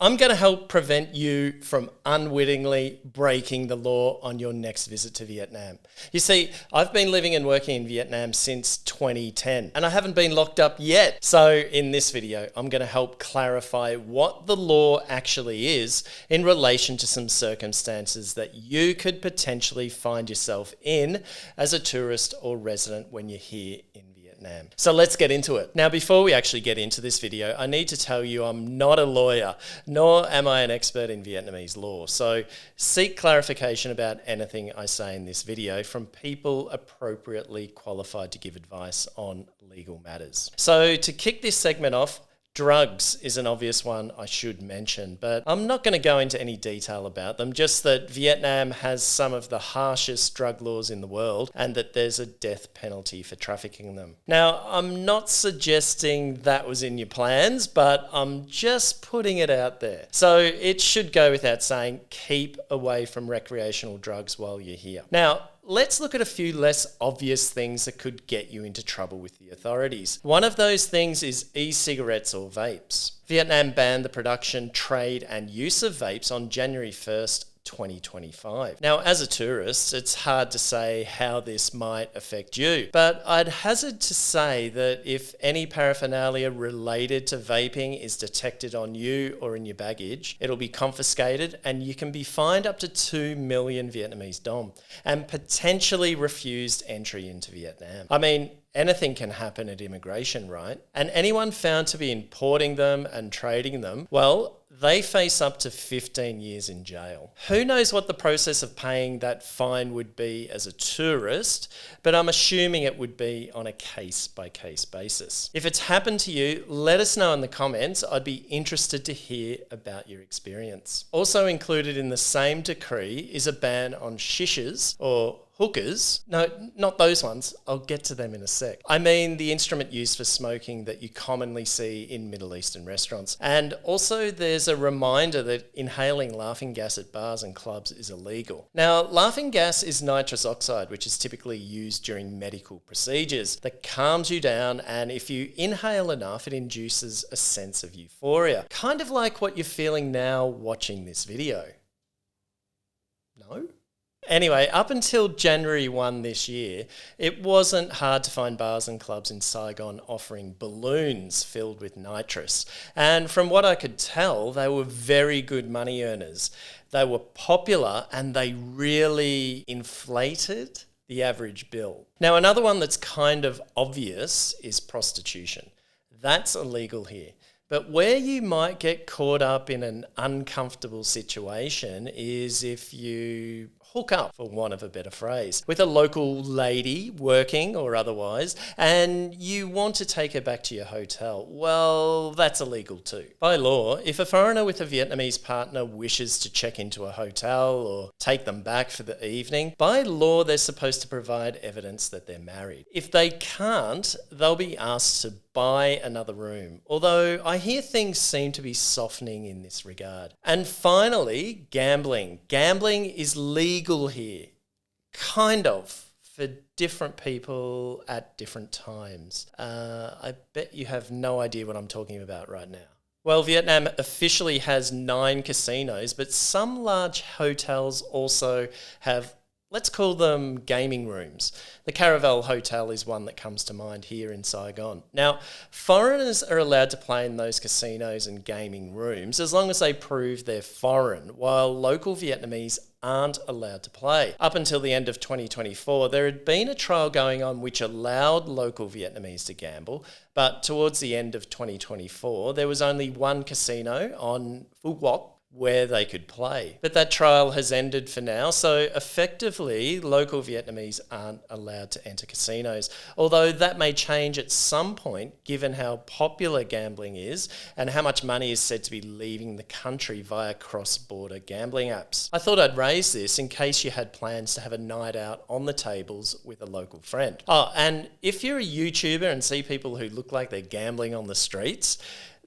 I'm going to help prevent you from unwittingly breaking the law on your next visit to Vietnam. You see, I've been living and working in Vietnam since 2010 and I haven't been locked up yet. So in this video, I'm going to help clarify what the law actually is in relation to some circumstances that you could potentially find yourself in as a tourist or resident when you're here in Vietnam. So let's get into it. Now, before we actually get into this video, I need to tell you I'm not a lawyer, nor am I an expert in Vietnamese law. So seek clarification about anything I say in this video from people appropriately qualified to give advice on legal matters. So to kick this segment off, drugs is an obvious one I should mention, but I'm not going to go into any detail about them, just that Vietnam has some of the harshest drug laws in the world and that there's a death penalty for trafficking them. Now, I'm not suggesting that was in your plans, but I'm just putting it out there. So it should go without saying, keep away from recreational drugs while you're here. Now, let's look at a few less obvious things that could get you into trouble with the authorities. One of those things is e-cigarettes or vapes. Vietnam banned the production, trade and use of vapes on January 1st, 2025. Now, as a tourist, it's hard to say how this might affect you, but I'd hazard to say that if any paraphernalia related to vaping is detected on you or in your baggage, it'll be confiscated and you can be fined up to 2 million Vietnamese dong and potentially refused entry into Vietnam. I mean, anything can happen at immigration, right? And anyone found to be importing them and trading them, well, they face up to 15 years in jail. Who knows what the process of paying that fine would be as a tourist, but I'm assuming it would be on a case-by-case basis. If it's happened to you, let us know in the comments. I'd be interested to hear about your experience. Also included in the same decree is a ban on shishas or hookahs. No, not those ones. I'll get to them in a sec. I mean the instrument used for smoking that you commonly see in Middle Eastern restaurants. And also there's a reminder that inhaling laughing gas at bars and clubs is illegal. Now, laughing gas is nitrous oxide, which is typically used during medical procedures that calms you down, and if you inhale enough, it induces a sense of euphoria. Kind of like what you're feeling now watching this video. No? Anyway, up until January 1 this year, it wasn't hard to find bars and clubs in Saigon offering balloons filled with nitrous. And from what I could tell, they were very good money earners. They were popular and they really inflated the average bill. Now, another one that's kind of obvious is prostitution. That's illegal here. But where you might get caught up in an uncomfortable situation is if you hook up, for want of a better phrase, with a local lady, working or otherwise, and you want to take her back to your hotel. Well, that's illegal too. By law, if a foreigner with a Vietnamese partner wishes to check into a hotel or take them back for the evening, by law they're supposed to provide evidence that they're married. If they can't, they'll be asked to buy another room, although I hear things seem to be softening in this regard. And finally, gambling. Gambling is legal here, kind of, for different people at different times. I bet you have no idea what I'm talking about right now. Well, Vietnam officially has 9 casinos, but some large hotels also have, let's call them gaming rooms. The Caravel Hotel is one that comes to mind here in Saigon. Now, foreigners are allowed to play in those casinos and gaming rooms as long as they prove they're foreign, while local Vietnamese aren't allowed to play. Up until the end of 2024, there had been a trial going on which allowed local Vietnamese to gamble, but towards the end of 2024, there was only one casino on Phu Quoc where they could play. But that trial has ended for now, so effectively local Vietnamese aren't allowed to enter casinos, although that may change at some point given how popular gambling is and how much money is said to be leaving the country via cross-border gambling apps. I thought I'd raise this in case you had plans to have a night out on the tables with a local friend. Oh, and if you're a YouTuber and see people who look like they're gambling on the streets,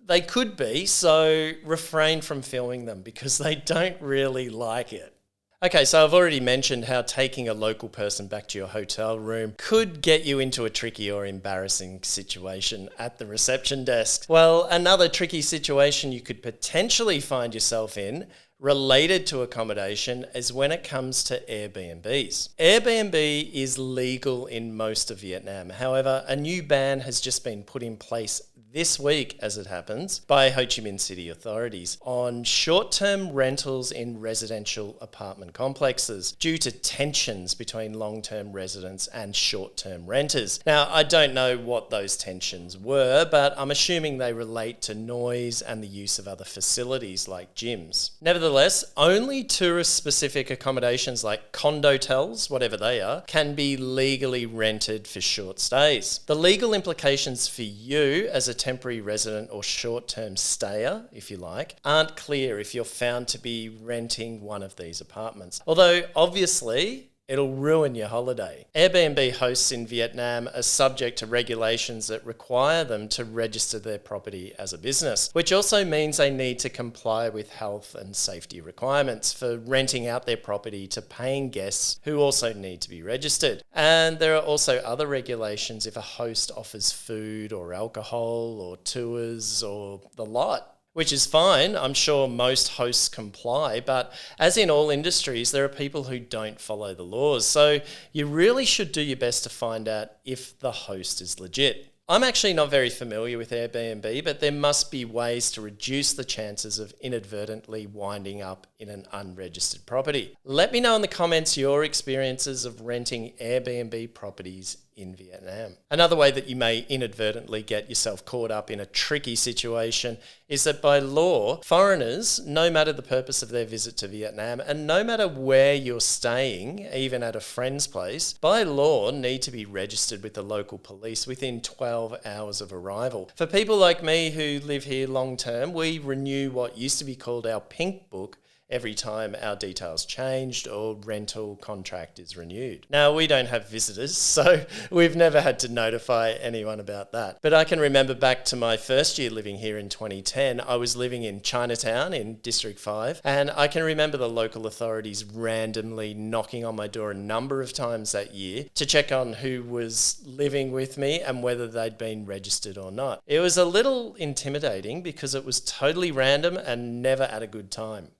they could be, so refrain from filming them because they don't really like it. Okay, so I've already mentioned how taking a local person back to your hotel room could get you into a tricky or embarrassing situation at the reception desk. Well, another tricky situation you could potentially find yourself in related to accommodation is when it comes to Airbnbs. Airbnb is legal in most of Vietnam. However, a new ban has just been put in place this week, as it happens, by Ho Chi Minh City authorities on short-term rentals in residential apartment complexes due to tensions between long-term residents and short-term renters. Now, I don't know what those tensions were, but I'm assuming they relate to noise and the use of other facilities like gyms. Nevertheless, only tourist-specific accommodations like condotels, whatever they are, can be legally rented for short stays. The legal implications for you as a temporary resident or short-term stayer, if you like, aren't clear if you're found to be renting one of these apartments. Although, obviously, it'll ruin your holiday. Airbnb hosts in Vietnam are subject to regulations that require them to register their property as a business, which also means they need to comply with health and safety requirements for renting out their property to paying guests who also need to be registered. And there are also other regulations if a host offers food or alcohol or tours or the lot. Which is fine, I'm sure most hosts comply, but as in all industries, there are people who don't follow the laws. So you really should do your best to find out if the host is legit. I'm actually not very familiar with Airbnb, but there must be ways to reduce the chances of inadvertently winding up in an unregistered property. Let me know in the comments your experiences of renting Airbnb properties in Vietnam. Another way that you may inadvertently get yourself caught up in a tricky situation is that by law, foreigners, no matter the purpose of their visit to Vietnam and no matter where you're staying, even at a friend's place, by law need to be registered with the local police within 12 hours of arrival. For people like me who live here long term, we renew what used to be called our pink book every time our details changed or rental contract is renewed. Now, we don't have visitors, so we've never had to notify anyone about that. But I can remember back to my first year living here in 2010, I was living in Chinatown in District 5, and I can remember the local authorities randomly knocking on my door a number of times that year to check on who was living with me and whether they'd been registered or not. It was a little intimidating because it was totally random and never at a good time.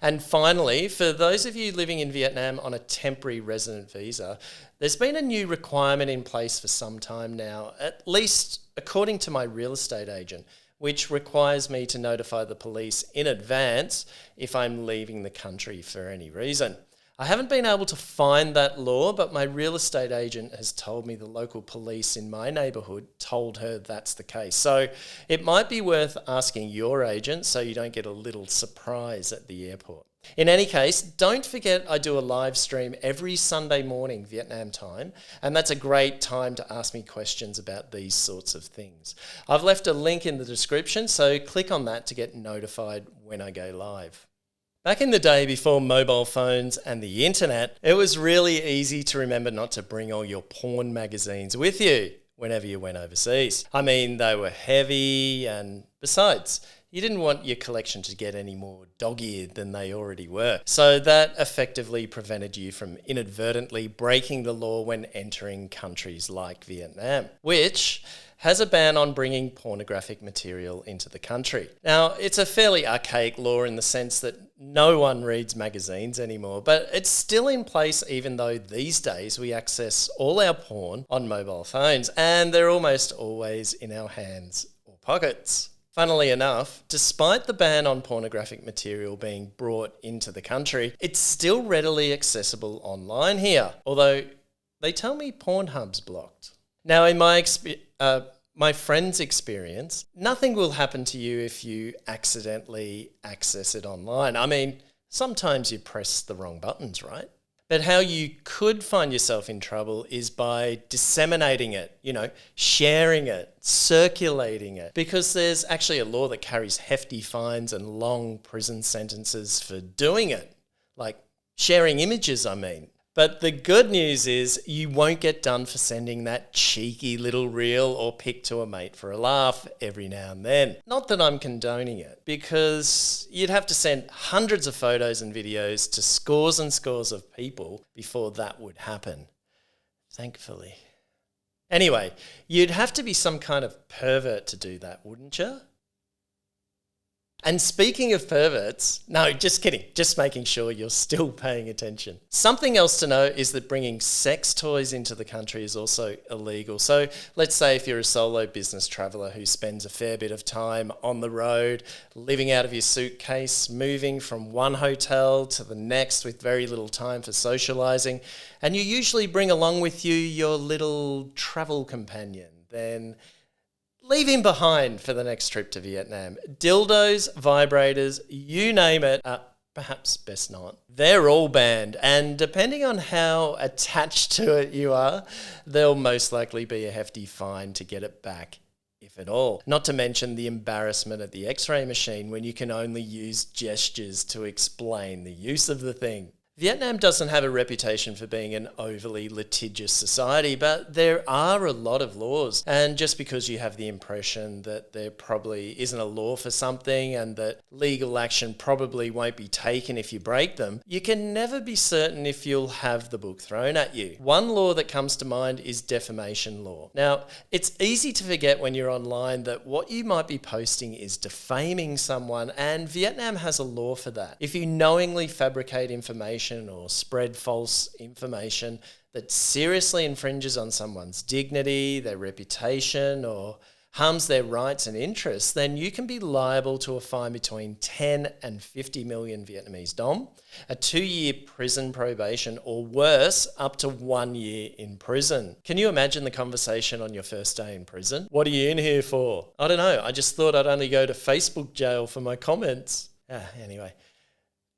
And finally, for those of you living in Vietnam on a temporary resident visa, there's been a new requirement in place for some time now, at least according to my real estate agent, which requires me to notify the police in advance if I'm leaving the country for any reason. I haven't been able to find that law, but my real estate agent has told me the local police in my neighbourhood told her that's the case. So it might be worth asking your agent so you don't get a little surprise at the airport. In any case, don't forget I do a live stream every Sunday morning Vietnam time, and that's a great time to ask me questions about these sorts of things. I've left a link in the description, so click on that to get notified when I go live. Back in the day before mobile phones and the internet, it was really easy to remember not to bring all your porn magazines with you whenever you went overseas. I mean, they were heavy, and besides, you didn't want your collection to get any more dog-eared than they already were. So that effectively prevented you from inadvertently breaking the law when entering countries like Vietnam, which has a ban on bringing pornographic material into the country. Now, it's a fairly archaic law in the sense that no one reads magazines anymore, but it's still in place even though these days we access all our porn on mobile phones and they're almost always in our hands or pockets. Funnily enough, despite the ban on pornographic material being brought into the country, it's still readily accessible online here, although they tell me Pornhub's blocked. Now, in my friend's experience, nothing will happen to you if you accidentally access it online. I mean, sometimes you press the wrong buttons, right? But how you could find yourself in trouble is by disseminating it, sharing it, circulating it, because there's actually a law that carries hefty fines and long prison sentences for doing it, like sharing images, I mean. But the good news is you won't get done for sending that cheeky little reel or pic to a mate for a laugh every now and then. Not that I'm condoning it, because you'd have to send hundreds of photos and videos to scores and scores of people before that would happen. Thankfully. Anyway, you'd have to be some kind of pervert to do that, wouldn't you? And speaking of perverts, no, just kidding, just making sure you're still paying attention. Something else to know is that bringing sex toys into the country is also illegal. So let's say if you're a solo business traveller who spends a fair bit of time on the road, living out of your suitcase, moving from one hotel to the next with very little time for socialising, and you usually bring along with you your little travel companion, then leave him behind for the next trip to Vietnam. Dildos, vibrators, you name it, perhaps best not. They're all banned, and depending on how attached to it you are, there'll most likely be a hefty fine to get it back, if at all. Not to mention the embarrassment at the X-ray machine when you can only use gestures to explain the use of the thing. Vietnam doesn't have a reputation for being an overly litigious society, but there are a lot of laws. And just because you have the impression that there probably isn't a law for something and that legal action probably won't be taken if you break them, you can never be certain if you'll have the book thrown at you. One law that comes to mind is defamation law. Now, it's easy to forget when you're online that what you might be posting is defaming someone, and Vietnam has a law for that. If you knowingly fabricate information or spread false information that seriously infringes on someone's dignity, their reputation, or harms their rights and interests, then you can be liable to a fine between 10 and 50 million Vietnamese dong, a 2-year prison probation, or worse, up to 1 year in prison. Can you imagine the conversation on your first day in prison? What are you in here for? I don't know. I just thought I'd only go to Facebook jail for my comments. Anyway.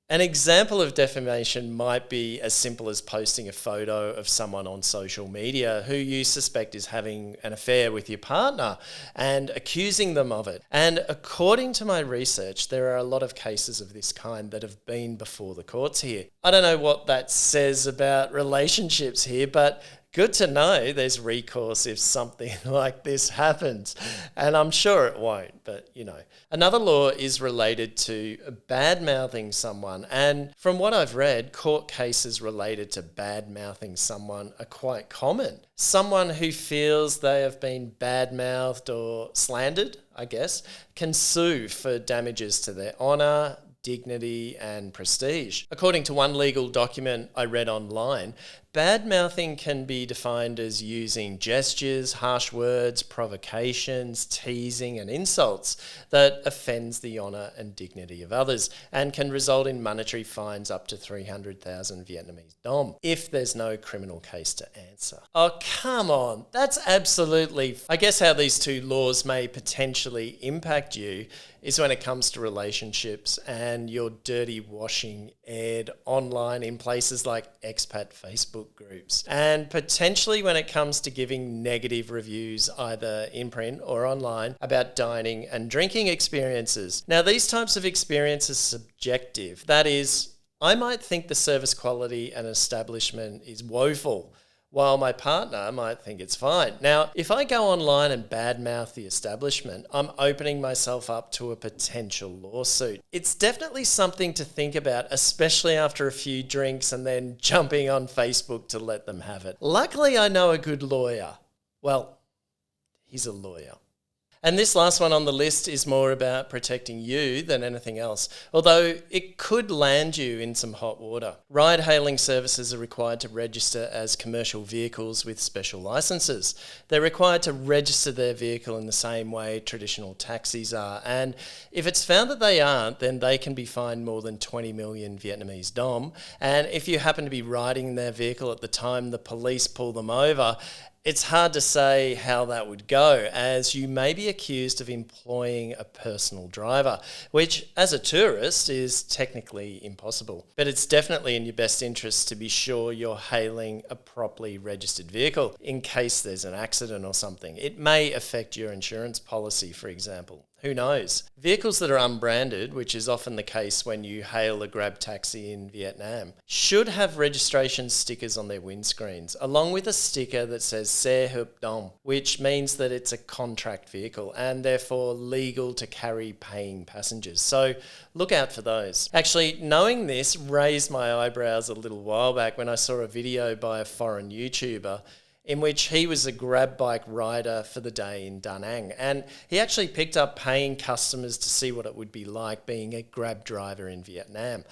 An example of defamation might be as simple as posting a photo of someone on social media who you suspect is having an affair with your partner and accusing them of it. And according to my research, there are a lot of cases of this kind that have been before the courts here. I don't know what that says about relationships here, but good to know there's recourse if something like this happens. And I'm sure it won't, but you know. Another law is related to bad-mouthing someone. And from what I've read, court cases related to bad-mouthing someone are quite common. Someone who feels they have been bad-mouthed or slandered, I guess, can sue for damages to their honour, dignity and prestige. According to one legal document I read online, bad-mouthing can be defined as using gestures, harsh words, provocations, teasing and insults that offends the honour and dignity of others and can result in monetary fines up to 300,000 Vietnamese dong if there's no criminal case to answer. Oh, come on. That's absolutely... I guess how these two laws may potentially impact you is when it comes to relationships and your dirty washing aired online in places like expat Facebook groups. And potentially when it comes to giving negative reviews either in print or online about dining and drinking experiences. Now these types of experiences are subjective. That is, I might think the service quality and establishment is woeful, while my partner might think it's fine. Now, if I go online and badmouth the establishment, I'm opening myself up to a potential lawsuit. It's definitely something to think about, especially after a few drinks and then jumping on Facebook to let them have it. Luckily, I know a good lawyer. Well, he's a lawyer. And this last one on the list is more about protecting you than anything else, although it could land you in some hot water. Ride-hailing services are required to register as commercial vehicles with special licences. They're required to register their vehicle in the same way traditional taxis are, and if it's found that they aren't, then they can be fined more than 20 million Vietnamese dong, and if you happen to be riding their vehicle at the time the police pull them over, it's hard to say how that would go, as you may be accused of employing a personal driver, which as a tourist is technically impossible. But it's definitely in your best interest to be sure you're hailing a properly registered vehicle in case there's an accident or something. It may affect your insurance policy, for example. Who knows? Vehicles that are unbranded, which is often the case when you hail a Grab taxi in Vietnam, should have registration stickers on their windscreens, along with a sticker that says xe hợp đồng, which means that it's a contract vehicle and therefore legal to carry paying passengers. So look out for those. Actually, knowing this raised my eyebrows a little while back when I saw a video by a foreign YouTuber in which he was a grab bike rider for the day in Da Nang. And he actually picked up paying customers to see what it would be like being a grab driver in Vietnam.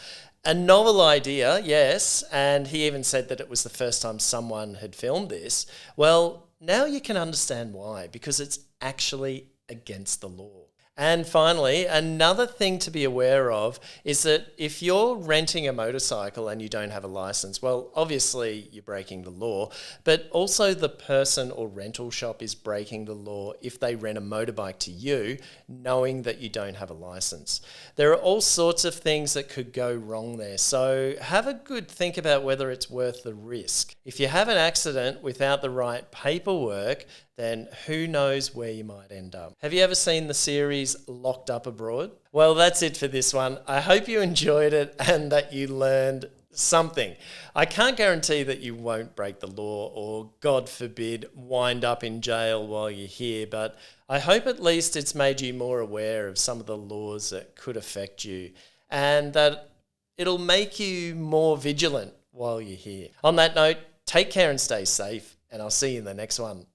A novel idea, yes, and he even said that it was the first time someone had filmed this. Well, now you can understand why, because it's actually against the law. And finally, another thing to be aware of is that if you're renting a motorcycle and you don't have a license, well, obviously you're breaking the law, but also the person or rental shop is breaking the law if they rent a motorbike to you, knowing that you don't have a license. There are all sorts of things that could go wrong there, so have a good think about whether it's worth the risk. If you have an accident without the right paperwork, then who knows where you might end up. Have you ever seen the series Locked Up Abroad? Well, that's it for this one. I hope you enjoyed it and that you learned something. I can't guarantee that you won't break the law or, God forbid, wind up in jail while you're here, but I hope at least it's made you more aware of some of the laws that could affect you and that it'll make you more vigilant while you're here. On that note, take care and stay safe, and I'll see you in the next one.